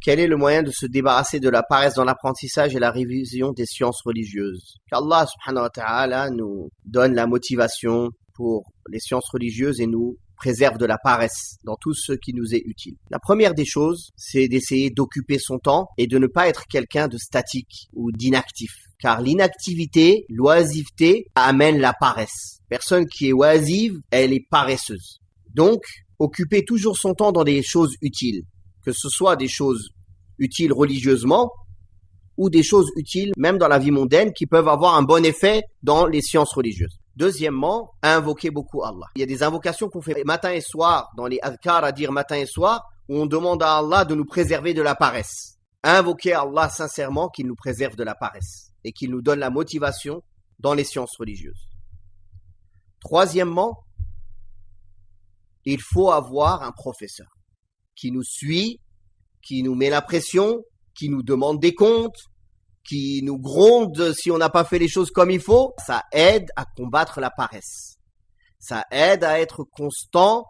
Quel est le moyen de se débarrasser de la paresse dans l'apprentissage et la révision des sciences religieuses? Qu'Allah subhanahu wa ta'ala nous donne la motivation pour les sciences religieuses et nous préserve de la paresse dans tout ce qui nous est utile. La première des choses, c'est d'essayer d'occuper son temps et de ne pas être quelqu'un de statique ou d'inactif. Car l'inactivité, l'oisiveté amène la paresse. Personne qui est oisive, elle est paresseuse. Donc, occuper toujours son temps dans des choses utiles, que ce soit des choses utiles religieusement ou des choses utiles même dans la vie mondaine qui peuvent avoir un bon effet dans les sciences religieuses. Deuxièmement, invoquer beaucoup Allah. Il y a des invocations qu'on fait matin et soir, dans les adhkar à dire matin et soir, où on demande à Allah de nous préserver de la paresse. Invoquer Allah sincèrement qu'il nous préserve de la paresse et qu'il nous donne la motivation dans les sciences religieuses. Troisièmement, il faut avoir un professeur qui nous suit, qui nous met la pression, qui nous demande des comptes, qui nous gronde si on n'a pas fait les choses comme il faut. Ça aide à combattre la paresse. Ça aide à être constant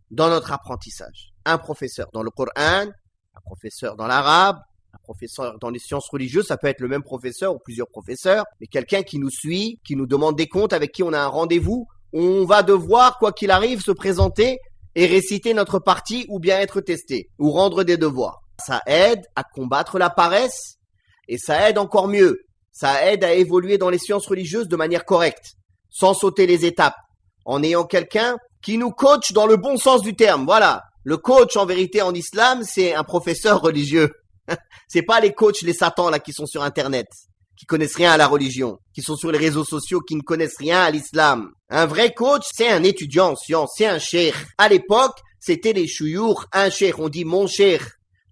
dans notre apprentissage. Un professeur dans le Coran, un professeur dans l'arabe, un professeur dans les sciences religieuses, ça peut être le même professeur ou plusieurs professeurs, mais quelqu'un qui nous suit, qui nous demande des comptes, avec qui on a un rendez-vous, où on va devoir, quoi qu'il arrive, se présenter et réciter notre partie ou bien être testé ou rendre des devoirs. Ça aide à combattre la paresse. Et ça aide encore mieux, ça aide à évoluer dans les sciences religieuses de manière correcte, sans sauter les étapes, en ayant quelqu'un qui nous coach dans le bon sens du terme. Voilà, le coach en vérité en islam, c'est un professeur religieux. C'est pas les coachs, les satans là qui sont sur internet, qui connaissent rien à la religion, qui sont sur les réseaux sociaux, qui ne connaissent rien à l'islam. Un vrai coach, c'est un étudiant en sciences, c'est un cheikh. À l'époque, c'était les chouyours, un cheikh, on dit mon cheikh.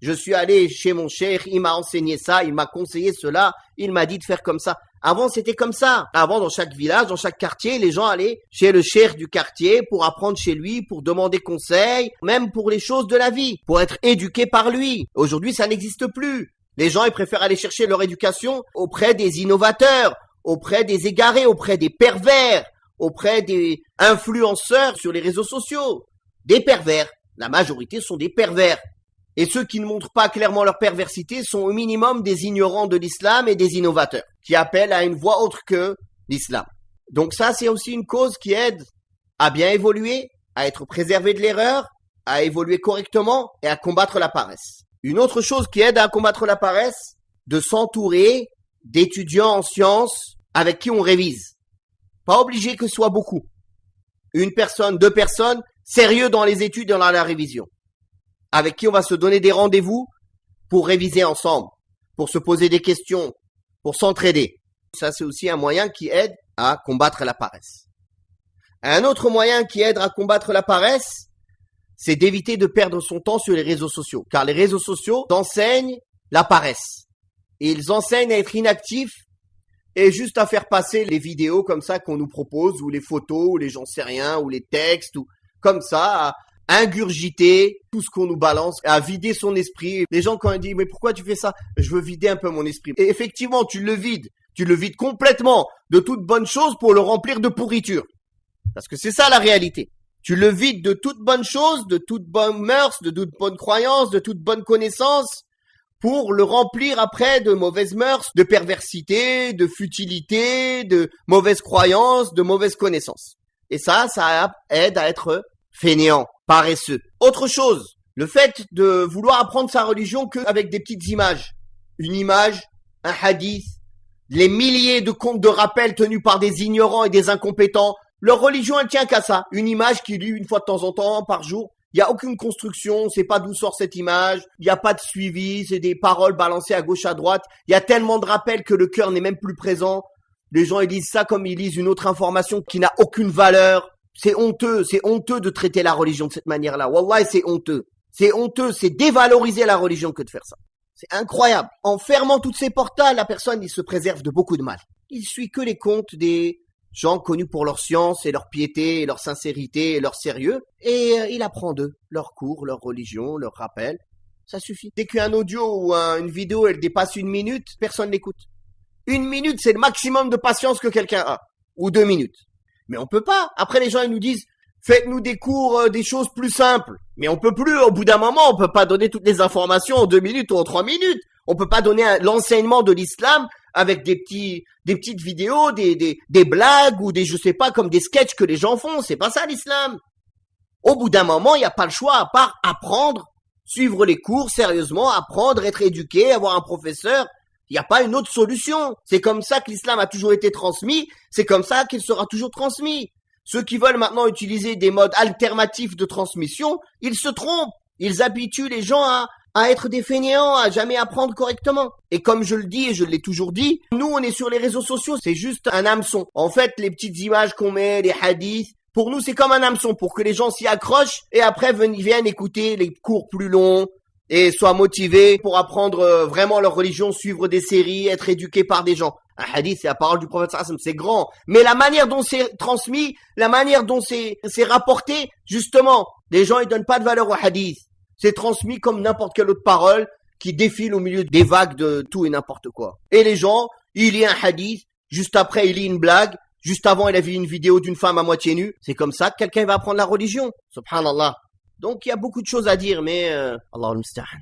Je suis allé chez mon cheikh, il m'a enseigné ça, il m'a conseillé cela, il m'a dit de faire comme ça. Avant, c'était comme ça. Avant, dans chaque village, dans chaque quartier, les gens allaient chez le cheikh du quartier pour apprendre chez lui, pour demander conseil, même pour les choses de la vie, pour être éduqués par lui. Aujourd'hui, ça n'existe plus. Les gens, ils préfèrent aller chercher leur éducation auprès des innovateurs, auprès des égarés, auprès des pervers, auprès des influenceurs sur les réseaux sociaux. Des pervers. La majorité sont des pervers. Et ceux qui ne montrent pas clairement leur perversité sont au minimum des ignorants de l'islam et des innovateurs, qui appellent à une voie autre que l'islam. Donc ça, c'est aussi une cause qui aide à bien évoluer, à être préservé de l'erreur, à évoluer correctement et à combattre la paresse. Une autre chose qui aide à combattre la paresse, de s'entourer d'étudiants en sciences avec qui on révise. Pas obligé que ce soit beaucoup. Une personne, deux personnes, sérieux dans les études et dans la révision. Avec qui on va se donner des rendez-vous pour réviser ensemble, pour se poser des questions, pour s'entraider. Ça, c'est aussi un moyen qui aide à combattre la paresse. Un autre moyen qui aide à combattre la paresse, c'est d'éviter de perdre son temps sur les réseaux sociaux. Car les réseaux sociaux enseignent la paresse. Et ils enseignent à être inactifs et juste à faire passer les vidéos comme ça qu'on nous propose, ou les photos, ou les j'en sais rien, ou les textes, ou comme ça, ingurgiter tout ce qu'on nous balance, à vider son esprit. Les gens, quand ils disent « mais pourquoi tu fais ça ?» Je veux vider un peu mon esprit. Et effectivement, tu le vides complètement de toute bonne chose pour le remplir de pourriture. Parce que c'est ça la réalité. Tu le vides de toute bonne chose, de toute bonne mœurs, de toute bonne croyance, de toute bonne connaissance, pour le remplir après de mauvaises mœurs, de perversité, de futilité, de mauvaises croyances, de mauvaises connaissances. Et ça aide à être fainéant, paresseux. Autre chose, le fait de vouloir apprendre sa religion qu'avec des petites images. Une image, un hadith, les milliers de comptes de rappel tenus par des ignorants et des incompétents. Leur religion, elle tient qu'à ça. Une image qui lit une fois de temps en temps, par jour. Il n'y a aucune construction, on ne sait pas d'où sort cette image. Il n'y a pas de suivi, c'est des paroles balancées à gauche, à droite. Il y a tellement de rappels que le cœur n'est même plus présent. Les gens, ils lisent ça comme ils lisent une autre information qui n'a aucune valeur. C'est honteux de traiter la religion de cette manière-là. Wallah, c'est honteux, c'est dévaloriser la religion que de faire ça. C'est incroyable. En fermant toutes ces portes-là, la personne, il se préserve de beaucoup de mal. Il suit que les comptes des gens connus pour leur science et leur piété et leur sincérité et leur sérieux. Et il apprend d'eux, leurs cours, leur religion, leurs rappels. Ça suffit. Dès qu'un audio ou une vidéo, elle dépasse 1 minute, personne n'écoute. 1 minute, c'est le maximum de patience que quelqu'un a. Ou 2 minutes. Mais on peut pas. Après, les gens, ils nous disent, Faites-nous des cours, des choses plus simples. Mais on peut plus, au bout d'un moment, on peut pas donner toutes les informations en 2 minutes ou en 3 minutes. On peut pas donner l'enseignement de l'islam avec des petites vidéos, des blagues ou des, je sais pas, comme des sketchs que les gens font. C'est pas ça l'islam. Au bout d'un moment, il n'y a pas le choix à part apprendre, suivre les cours sérieusement, apprendre, être éduqué, avoir un professeur. Il n'y a pas une autre solution. C'est comme ça que l'islam a toujours été transmis. C'est comme ça qu'il sera toujours transmis. Ceux qui veulent maintenant utiliser des modes alternatifs de transmission, ils se trompent. Ils habituent les gens à être des fainéants, à jamais apprendre correctement. Et comme je le dis et je l'ai toujours dit, nous on est sur les réseaux sociaux, c'est juste un hameçon. En fait, les petites images qu'on met, les hadiths, pour nous c'est comme un hameçon pour que les gens s'y accrochent et après viennent écouter les cours plus longs et soient motivés pour apprendre vraiment leur religion, suivre des séries, être éduqués par des gens. Un hadith, c'est la parole du prophète sallallahu alayhi wa sallam, c'est grand. Mais la manière dont c'est transmis, la manière dont c'est rapporté, justement, les gens ils donnent pas de valeur au hadith. C'est transmis comme n'importe quelle autre parole qui défile au milieu des vagues de tout et n'importe quoi. Et les gens, il lit un hadith, juste après il lit une blague, juste avant il a vu une vidéo d'une femme à moitié nue. C'est comme ça que quelqu'un va apprendre la religion. Subhanallah. Donc il y a beaucoup de choses à dire, mais Allah al-Musta'an.